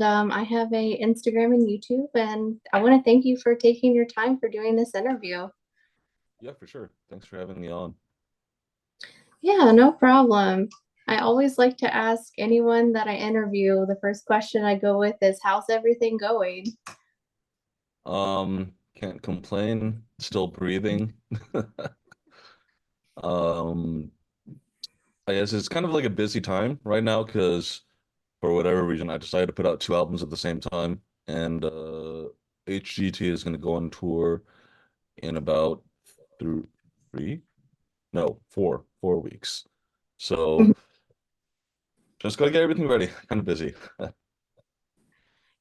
and I have a Instagram and YouTube, and I want to thank you for taking your time for doing this interview. Yeah, for sure. Thanks for having me on. Yeah, no problem. I always like to ask anyone that I interview, the first question I go with is, how's everything going? Can't complain. Still breathing. Um, I guess it's kind of like a busy time right now because for whatever reason I decided to put out two albums at the same time, and HGT is going to go on tour in about th three, no, 4 weeks. So just gotta get everything ready. Kind of busy.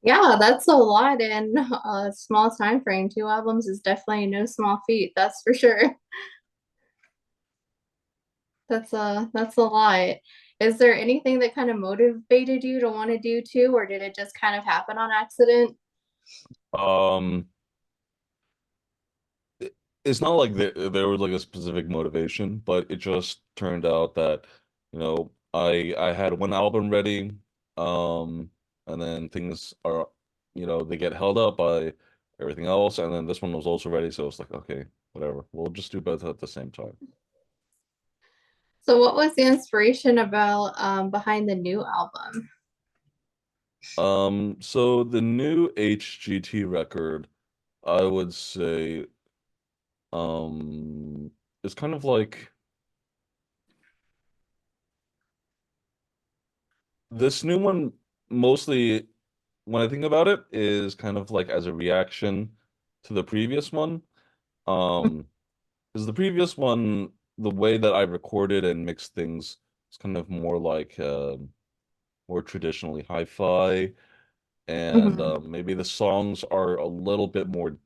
Yeah, that's a lot in a small time frame. Two albums is definitely no small feat, that's for sure. That's a lot. Is there anything that kind of motivated you to want to do two, or did it just kind of happen on accident? Um, it- it's not like there was like a specific motivation, but it just turned out that, I had one album ready, and then things are, they get held up by everything else, and then this one was also ready, so it's like, okay, whatever, we'll just do both at the same time. So what was the inspiration about behind the new album? So the new HGT record, I would say, is kind of like this new one mostly when I think about it is kind of like as a reaction to the previous one. Um, because the previous one, the way that I recorded and mixed things is kind of more like more traditionally hi-fi, and Mhm. maybe the songs are a little bit more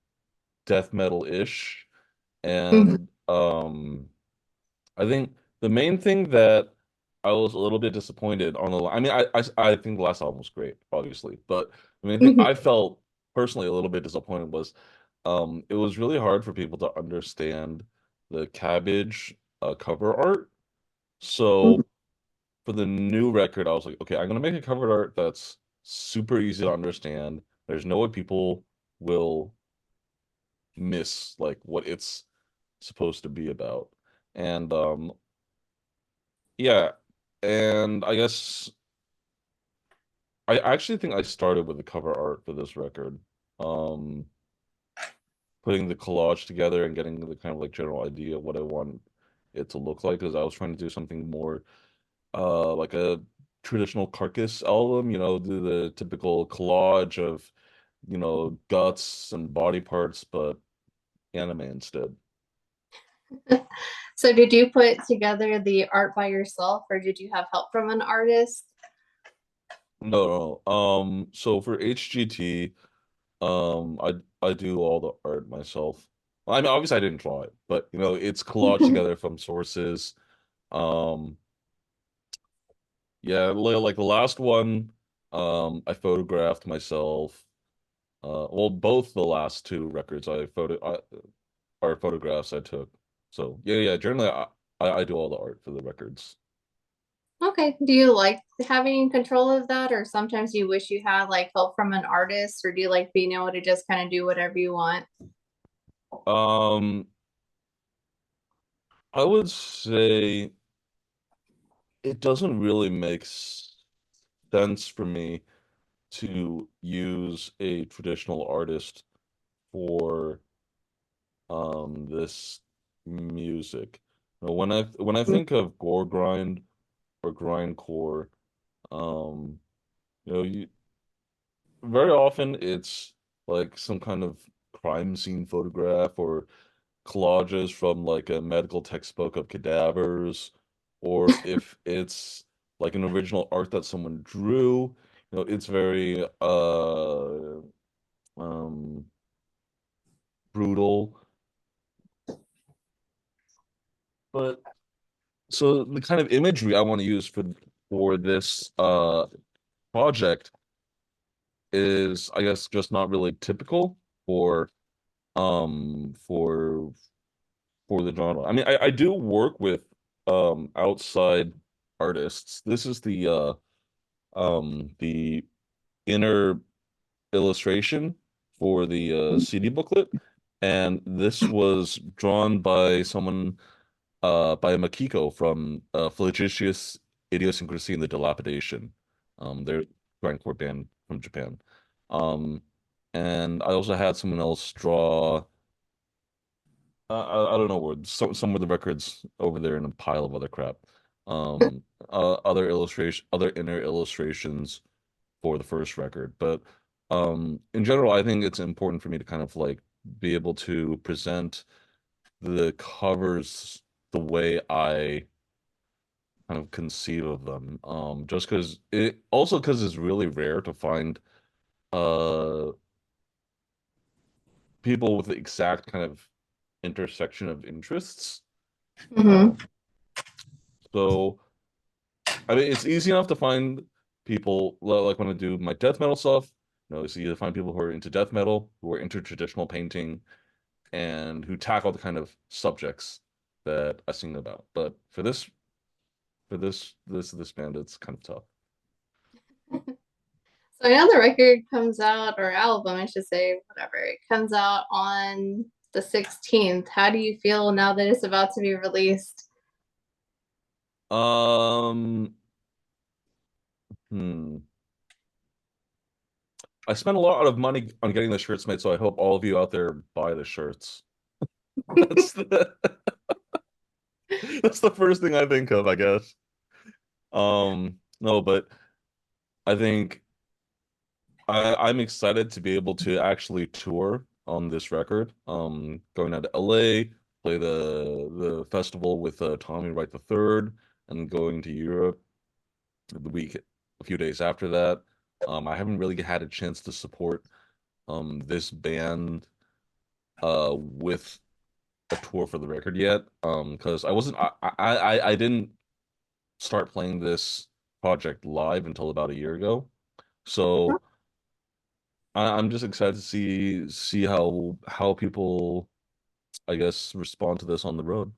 death metal-ish. Mhm. And I think the main thing that I was a little bit disappointed on I mean, I think the last album was great, obviously, but the main thing Mhm. I felt personally a little bit disappointed was, it was really hard for people to understand the Cabbage cover art. Mhm. So for the new record, I was like, okay, I'm gonna make a cover art that's super easy to understand. There's no way people will miss like what it's supposed to be about. And yeah, and I guess I actually think I started with the cover art for this record. Um, Putting the collage together and getting the kind of like general idea of what I want it to look like, because I was trying to do something more like a traditional Carcass album, do the typical collage of, guts and body parts, but anime instead. So did you put together the art by yourself, or did you have help from an artist? No, no. So for HGT, I do all the art myself. I mean, obviously I didn't draw it, but it's collaged together from sources. Um, yeah, like the last one, I photographed myself. Well, both the last two records are photographs I took. So yeah, yeah. Generally, I do all the art for the records. Okay. Do you like having control of that, or sometimes you wish you had like help from an artist, or do you like being able to just kind of do whatever you want? Um, I would say it doesn't really make sense for me to use a traditional artist for this music. When I think of gore grind or grindcore, um, you very often it's like some kind of crime scene photograph or collages from like a medical textbook of cadavers, or if it's like an original art that someone drew, it's very um brutal. But so the kind of imagery I want to use for this project is, I guess, just not really typical for um for for the genre. I mean, I do work with outside artists. This is the inner illustration for the CD booklet, and this was drawn by someone by Makiko from Flagitious Idiosyncrasy and the Dilapidation. They're a grindcore band from Japan. Um, and I also had someone else draw. I don't know where some of the records over there in a pile of other crap. Other inner illustrations for the first record. But in general, I think it's important for me to kind of like be able to present the covers the way I kind of conceive of them. Just because it's really rare to find uh people with the exact kind of intersection of interests. Hmm. So I mean, it's easy enough to find people like when I do my death metal stuff. It's easy to find people who are into death metal, who are into traditional painting, and who tackle the kind of subjects that I sing about. But for this band, it's kind of tough. So I know the record comes out, or album, I should say, whatever. It comes out on the 16th. How do you feel now that it's about to be released? Um, hmm. I spent a lot of money on getting the shirts made, so I hope all of you out there buy the shirts. That's the that's the first thing I think of, I guess. No, but I think I'm excited to be able to actually tour on this record. Going out to LA, play the festival with Tommy Wright the Third, and going to Europe a few days after that. I haven't really had a chance to support this band with a tour for the record yet. Because I didn't start playing this project live until about a year ago. So I'm just excited to see how people, I guess, respond to this on the road.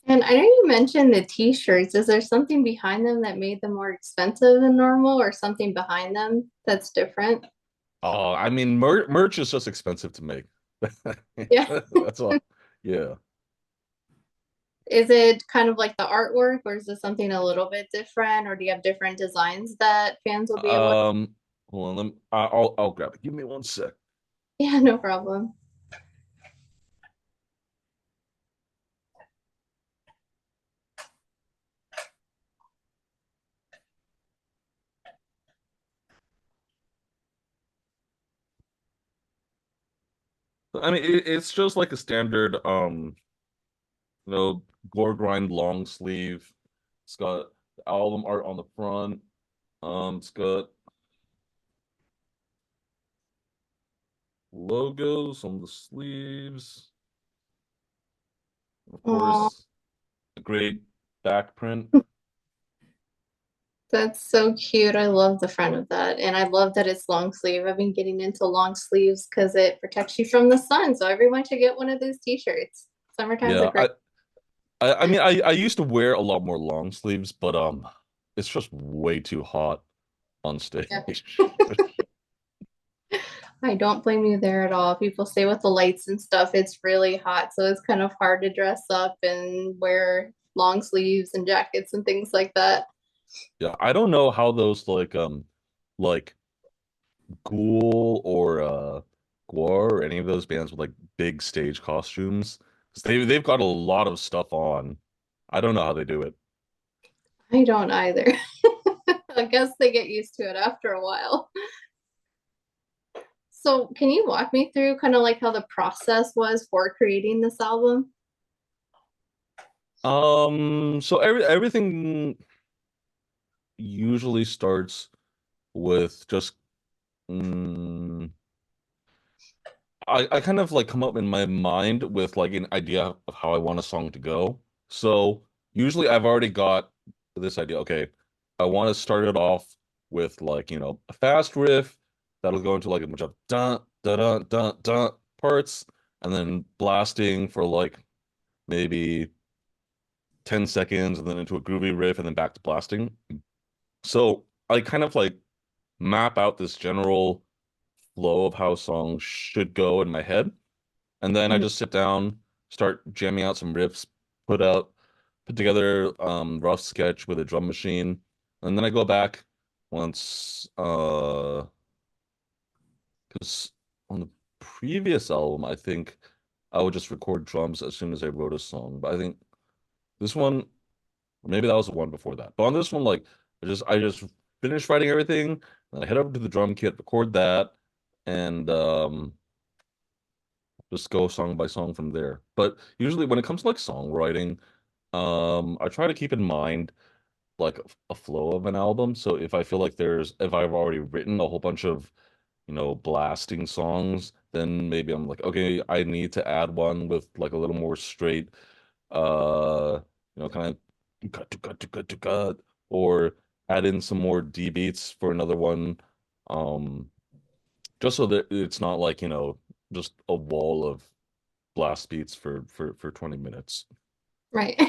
And I know you mentioned the t-shirts. Is there something behind them that made them more expensive than normal, or something behind them that's different? Oh, I mean, merch is just expensive to make. Yeah. That's all. Yeah. Is it kind of like the artwork, or is it something a little bit different, or do you have different designs that fans will be able to? Um, Hold on, I'll grab it. Give me one sec. Yeah, no problem. I mean, it's just like a standard, you know, gore grind long sleeve. It's got the album art on the front. It's got logos on the sleeves. Of Oh, course, a great back print. that's so cute. I love the front of that. And I love that it's long sleeve. I've been getting into long sleeves because it protects you from the sun. So everyone should get one of those t-shirts. Summertime's a Yeah, great. I mean, I used to wear a lot more long sleeves, but it's just way too hot on Yeah. stage. I don't blame you there at all. People say with the lights and stuff, it's really hot. So it's kind of hard to dress up and wear long sleeves and jackets and things like that. Yeah, I don't know how those like Ghoul or Gwar or any of those bands with like big stage costumes, 'cause they've got a lot of stuff on. I don't know how they do it. I don't either. I guess they get used to it after a while. So, can you walk me through kind of like how the process was for creating this album? So everything usually starts with just mm, I kind of like come up in my mind with like an idea of how I want a song to go. So usually I've already got this idea. Okay, I want to start it off with like, a fast riff that'll go into like a bunch of dun dun dun dun dun parts and then blasting for like maybe 10 seconds and then into a groovy riff and then back to blasting. So I kind of like map out this general flow of how songs should go in my head. And then I Mhm. just sit down, start jamming out some riffs, put out, put together rough sketch with a drum machine. And then I go back once because on the previous album, I think I would just record drums as soon as I wrote a song. But I think this one, or maybe that was the one before that. But on this one, like I just finished writing everything, then I head over to the drum kit, record that, and just go song by song from there. But usually when it comes to like songwriting, I try to keep in mind like a flow of an album. So if I feel like if I've already written a whole bunch of, blasting songs, then maybe I'm like, okay, I need to add one with like a little more straight, kind of cut to cut to cut to cut, or add in some more D beats for another one. Um, just so that it's not like, just a wall of blast beats for 20 minutes. Right.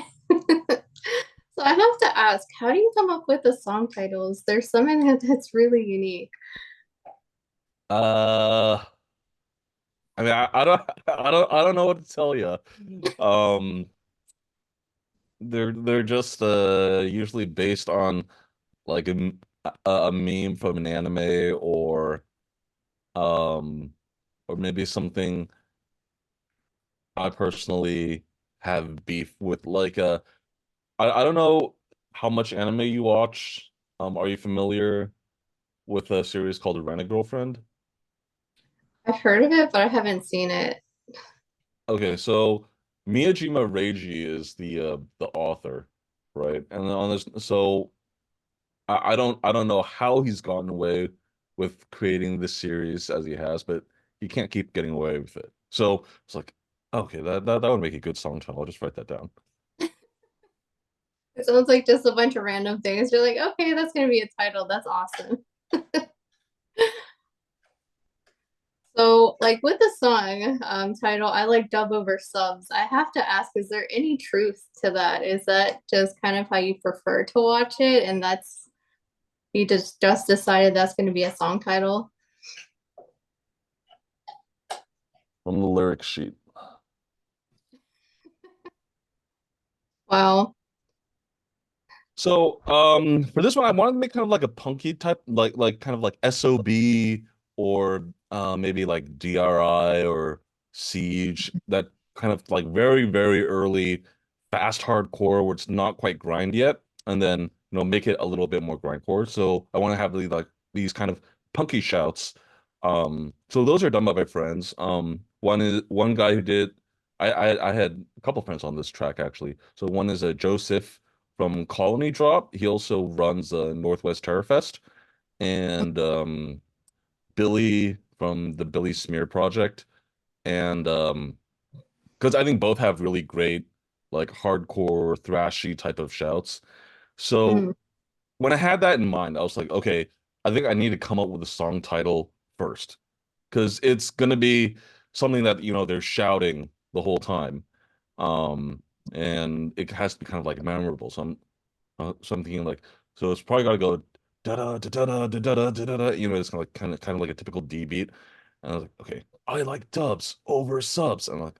So I have to ask, how do you come up with the song titles? There's some in it that's really unique. Uh, I mean, I don't, I don't know what to tell you. Um, they're just usually based on like a meme from an anime um or maybe something I personally have beef with. Like I don't know how much anime you watch. Are you familiar with a series called Rent a Girlfriend? I've heard of it, but I haven't seen it. Okay, so Miyajima Reiji is the author, right? And then on this, so I don't know how he's gotten away with creating this series as he has, but he can't keep getting away with it. So it's like, okay, that would make a good song title. I'll just write that down. It sounds like just a bunch of random things. You're like, okay, that's gonna be a title. That's awesome. So, like with the song title, I like dub over subs. I have to ask, is there any truth to that? Is that just kind of how you prefer to watch it, and that's you just decided that's going to be a song title? On the lyric sheet. Wow. So, for this one, I wanted to make kind of like a punky type, like kind of like SOB, or maybe like DRI or Siege, that kind of like very, very early fast hardcore where it's not quite grind yet, and then make it a little bit more grindcore. So I want to have these kind of punky shouts. So those are done by my friends. One guy who did. I had a couple friends on this track actually. So one is a Joseph from Colony Drop. He also runs Northwest Terror Fest, and Billy from the Billy Smear Project. And because I think both have really great, like hardcore, thrashy type of shouts. So Mm, when I had that in mind, I was like, okay, I think I need to come up with a song title first, because it's gonna be something that they're shouting the whole time. Um, and it has to be kind of like memorable. So I'm thinking like, so it's probably gotta go da da da da da da da da da da. It's kind of like a typical D beat. And I was like, okay, I like dubs over subs. And I'm like,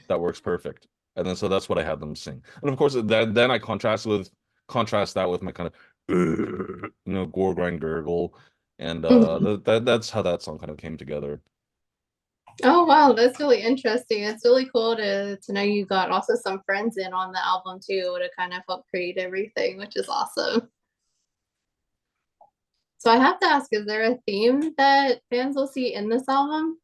that works perfect. And then so that's what I had them sing. And of course, then I contrast that with my kind of gore grind gurgle, and mhm. that's how that song kind of came together. Oh wow, that's really interesting. It's really cool to know you got also some friends in on the album too to kind of help create everything, which is awesome. So I have to ask, is there a theme that fans will see in this album?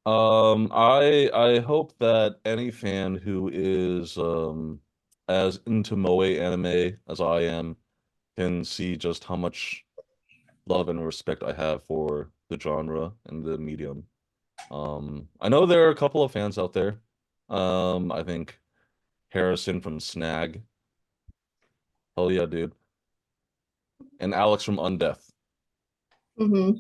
I hope that any fan who is as into moe anime as I am can see just how much love and respect I have for the genre and the medium. I know there are a couple of fans out there. I think Harrison from Snag, hell yeah, dude, and Alex from Undeath. Hmm.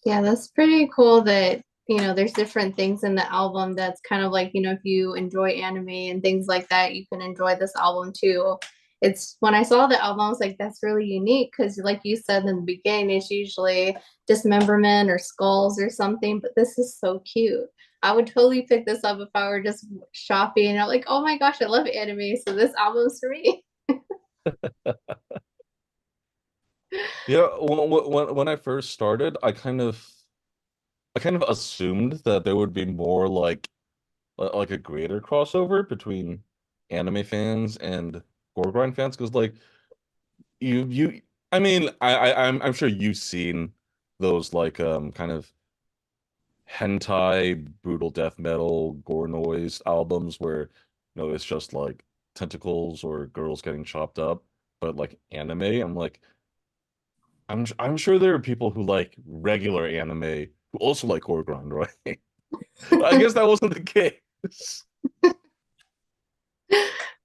Yeah, that's pretty cool that, there's different things in the album that's kind of like, if you enjoy anime and things like that, you can enjoy this album too. it's when I saw the album, I was like, that's really unique because, like you said in the beginning, it's usually dismemberment or skulls or something, but this is so cute. I would totally pick this up if I were just shopping and I'm like, oh my gosh, I love anime, so this album's for me. Yeah, when I first started, I kind of assumed that there would be more like a greater crossover between anime fans and gore grind fans because like you I mean I'm sure you've seen those like kind of hentai brutal death metal gore noise albums where it's just like tentacles or girls getting chopped up, but like anime. I'm like I'm sure there are people who like regular anime who also like gore grind, right? I guess that wasn't the case.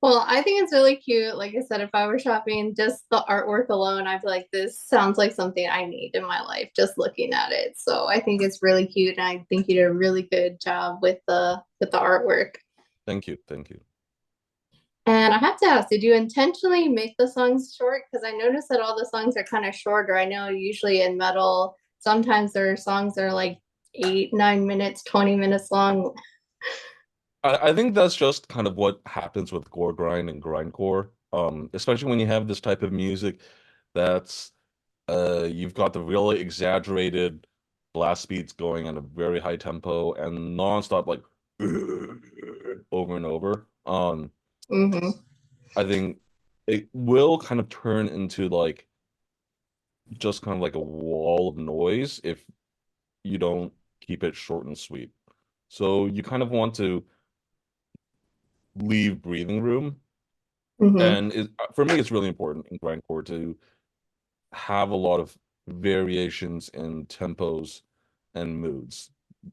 Well, I think it's really cute. Like I said, if I were shopping, just the artwork alone, I'd be like, this sounds like something I need in my life, just looking at it. So I think it's really cute, and I think you did a really good job with the artwork. Thank you, thank you. And I have to ask, did you intentionally make the songs short? Because I noticed that all the songs are kind of shorter. I know usually in metal, sometimes there are songs that are like 8, 9 minutes, 20 minutes long. I think that's just kind of what happens with gore grind and grindcore. Especially when you have this type of music that's you've got the really exaggerated blast beats going at a very high tempo and nonstop like over and over. Hmm. I think it will kind of turn into like just kind of like a wall of noise if you don't keep it short and sweet. So you kind of want to leave breathing room. Hmm. And for me, it's really important in grindcore to have a lot of variations in tempos and moods,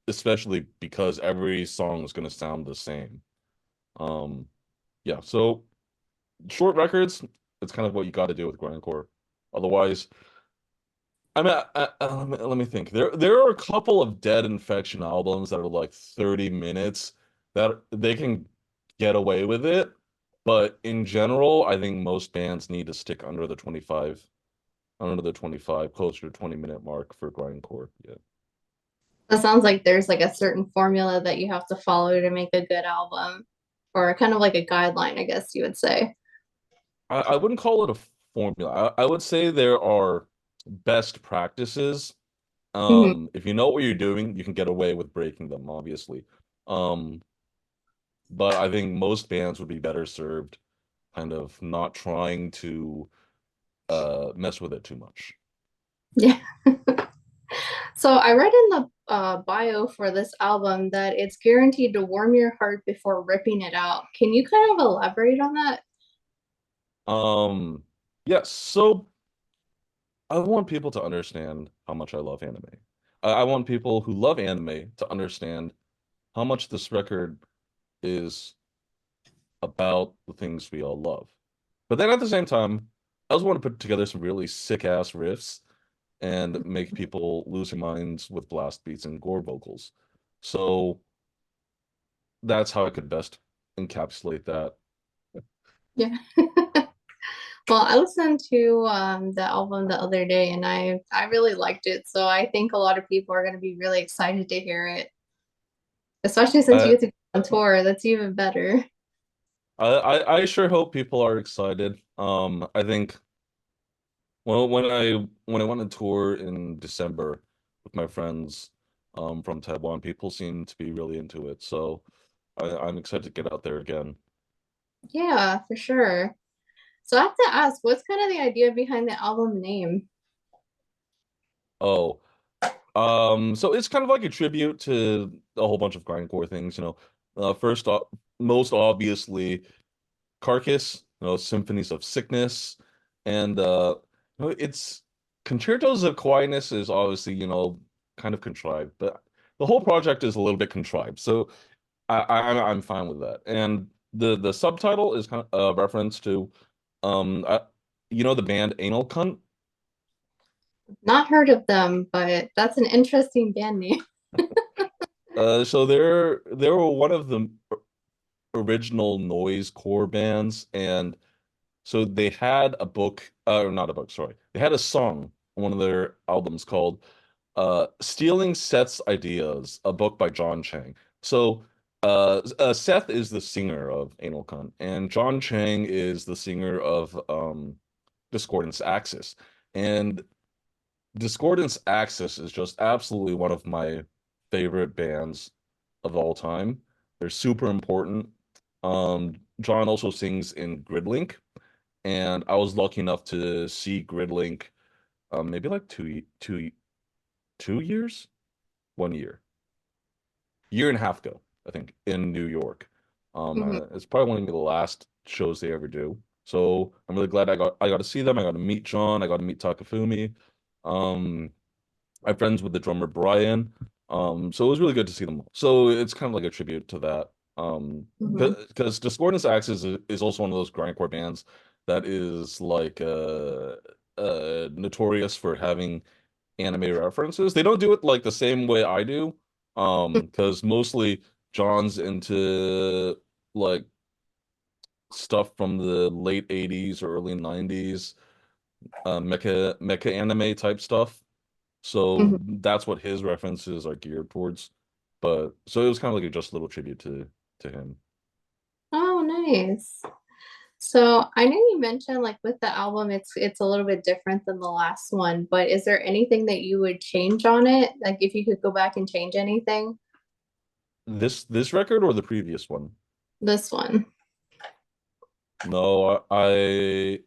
especially because every song is going to sound the same. Um, yeah, so short records, it's kind of what you got to do with grindcore. Otherwise, I mean, let me think. There are a couple of Dead Infection albums that are like 30 minutes that they can get away with it, but in general, I think most bands need to stick under the 25, closer to 20-minute mark for grindcore. Yeah. It sounds like there's like a certain formula that you have to follow to make a good album, or kind of like a guideline, I guess you would say. I wouldn't call it a formula. I would say there are best practices. Hmm. If you know what you're doing, you can get away with breaking them, obviously. Um, but I think most bands would be better served kind of not trying to mess with it too much. Yeah. So I read in the bio for this album that it's guaranteed to warm your heart before ripping it out. Can you kind of elaborate on that? Um, yes, so I want people to understand how much I love anime. I want people who love anime to understand how much this record is about the things we all love. But then at the same time, I also want to put together some really sick ass riffs and make people lose their minds with blast beats and gore vocals. So that's how I could best encapsulate that. Yeah. Well, I listened to the album the other day and I really liked it. So I think a lot of people are going to be really excited to hear it, especially since you I, get to go on tour. That's even better. I sure hope people are excited. I think when I went on tour in December with my friends from Taiwan, people seem to be really into it. So I'm excited to get out there again. Yeah, for sure. So I have to ask, what's kind of the idea behind the album name? Oh, so it's kind of like a tribute to a whole bunch of grindcore things, First off, most obviously, Carcass, Symphonies of Sickness, and it's Concertos of Kawaiiness is obviously, kind of contrived, but the whole project is a little bit contrived, so I'm fine with that. And the subtitle is kind of a reference to, the band Anal Cunt. Not heard of them, but that's an interesting band name. So they were one of the original noise core bands, and So they had a book, or not a book, sorry. They had a song on one of their albums called Stealing Seth's Ideas, a book by Chang. So Seth is the singer of Anal Cunt, and Chang is the singer of Discordance Axis. And Discordance Axis is just absolutely one of my favorite bands of all time. They're super important. John also sings in Gridlink, and I was lucky enough to see Gridlink maybe like 2 years, 1 year, year and a half ago, I think, in New York. Hmm. It's probably one of the last shows they ever do. So I'm really glad I got to see them. I got to meet John. I got to meet Takafumi. Um, I'm friends with the drummer Brian. So it was really good to see them. So it's kind of like a tribute to that. Hmm. Because Discordance Axis is also one of those grindcore bands that is like notorious for having anime references. They don't do it like the same way I do. Because mostly John's into like stuff from the late 80s or early 90s, mecha anime type stuff. So Hmm. that's what his references are geared towards. But so it was kind of like just a little tribute to him. Oh, nice. So I know you mentioned like with the album, it's a little bit different than the last one, but is there anything that you would change on it? Like if you could go back and change anything? This record or the previous one? This one. No, I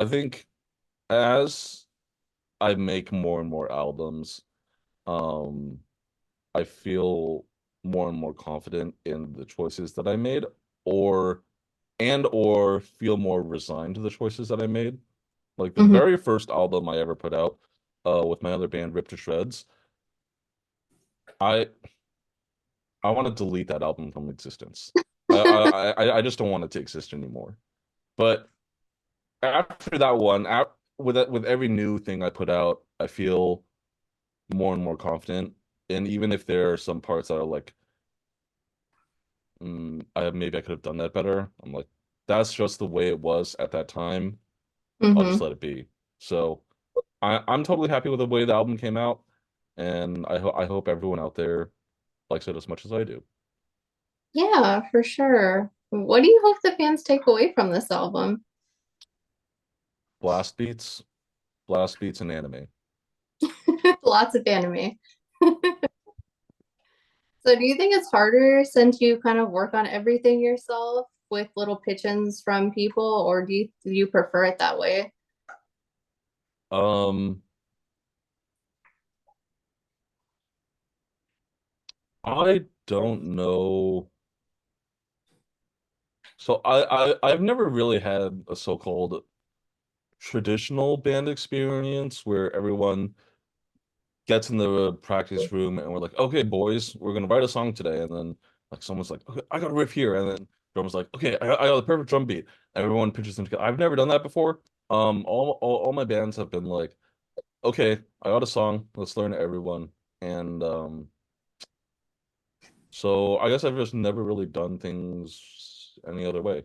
think as I make more and more albums, um, I feel more and more confident in the choices that I made, or or feel more resigned to the choices that I made. Like the Hmm. very first album I ever put out, with my other band, Rip to Shreds, I I want to delete that album from existence. I just don't want it to exist anymore. But after that one, with every new thing I put out, I feel more and more confident. And even if there are some parts that are like, maybe I could have done that better. I'm like, that's just the way it was at that time. I'll just Hmm. let it be. So I'm totally happy with the way the album came out, and I hope everyone out there likes it as much as I do. Yeah, for sure. What do you hope the fans take away from this album? Blast beats, blast beats, and anime. Lots of anime. So do you think it's harder since you kind of work on everything yourself with little pitch-ins from people, or do you prefer it that way? Um, I don't know. So I've never really had a so-called traditional band experience where everyone gets in the practice room and we're like, okay, boys, we're gonna write a song today, and then like someone's like, okay, I got a riff here, and then drummer's like, okay, I got the perfect drum beat. Everyone pitches them together. I've never done that before. All my bands have been like, okay, I got a song, let's learn it, everyone. And so I guess I've just never really done things any other way.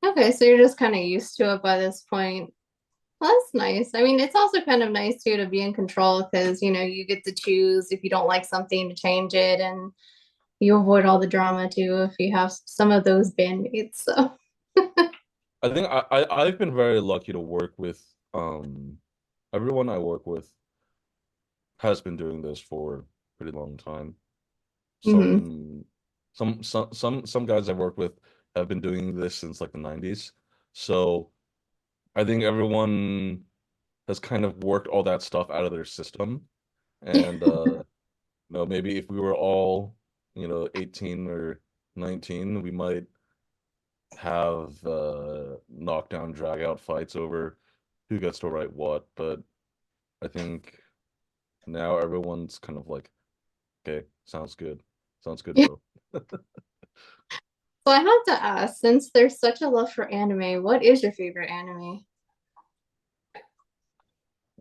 Okay, so you're just kind of used to it by this point. Well, that's nice. I mean, it's also kind of nice too to be in control because, you get to choose if you don't like something to change it and you avoid all the drama too if you have some of those bandmates. So, I think I've been very lucky to work with everyone I work with has been doing this for a pretty long time. mhm. Some some guys I've worked with have been doing this since like the 90s. So I think everyone has kind of worked all that stuff out of their system. And maybe if we were all, 18 or 19, we might have knockdown drag out fights over who gets to write what. But I think now everyone's kind of like, okay, sounds good. Sounds good, bro. So I have to ask, since there's such a love for anime, what is your favorite anime?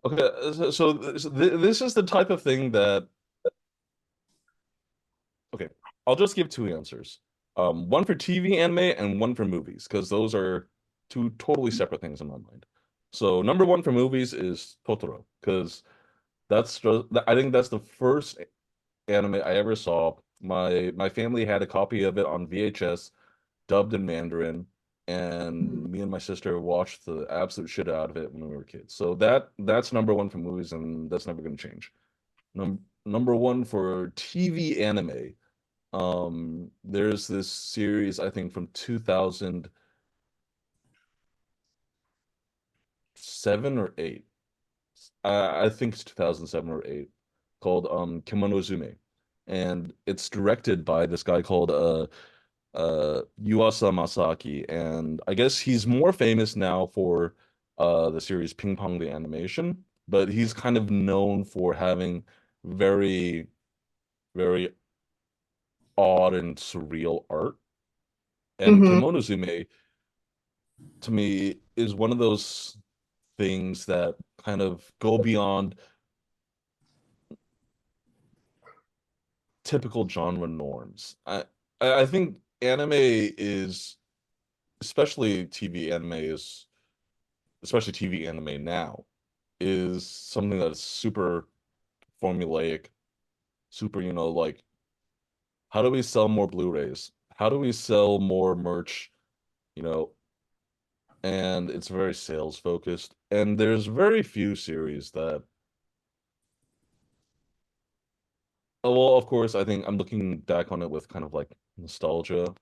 Okay, this is the type of thing that, okay, I'll just give two answers. One for TV anime and one for movies, because those are two totally separate things in my mind. So number one for movies is Totoro, because I think that's the first anime I ever saw. My family had a copy of it on VHS, dubbed in Mandarin, and me and my sister watched the absolute shit out of it when we were kids. So that's number one for movies, and that's never going to change. Number one for TV anime. There's this series I think from 2007 or 8. I think it's 2007 or 8, called Kimonozume, and it's directed by this guy called Yuasa Masaki, and I guess he's more famous now for the series Ping Pong the Animation, but he's kind of known for having very, very odd and surreal art. And Mm-hmm. Kimonozume, to me, is one of those things that kind of go beyond typical genre norms. I think anime is, especially TV anime is, especially TV anime now, is something that is super formulaic, super, like, how do we sell more Blu-rays? How do we sell more merch? You know, and it's very sales focused. And there's very few series that, oh, well, of course, I think I'm looking back on it with kind of like nostalgia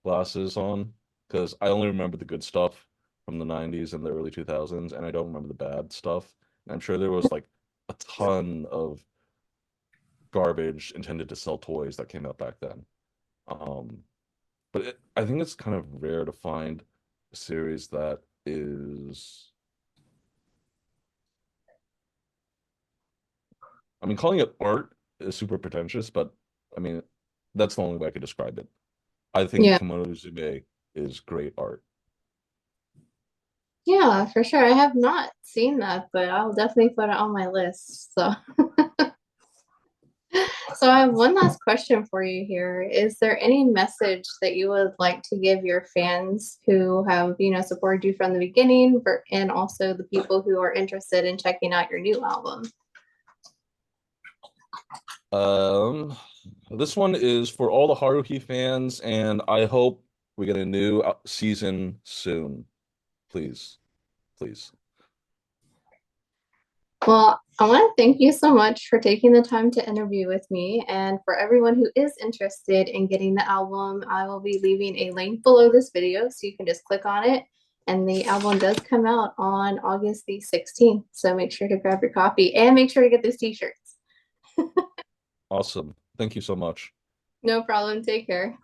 glasses on, because I only remember the good stuff from the 90s and the early 2000s, and I don't remember the bad stuff. And I'm sure there was like a ton of garbage intended to sell toys that came out back then. Um, but I think it's kind of rare to find a series that is, I mean, calling it art is super pretentious, but I mean, that's the only way I could describe it. I think Yeah. Kimonozume is great art. Yeah, for sure. I have not seen that, but I'll definitely put it on my list. So I have one last question for you here. Is there any message that you would like to give your fans who have, supported you from the beginning, and also the people who are interested in checking out your new album? Um, this one is for all the Haruhi fans, and I hope we get a new season soon. Please, please. Well, I want to thank you so much for taking the time to interview with me. And for everyone who is interested in getting the album, I will be leaving a link below this video so you can just click on it. And the album does come out on August the 16th. So make sure to grab your copy and make sure to get those t-shirts. Awesome. Thank you so much. No problem. Take care.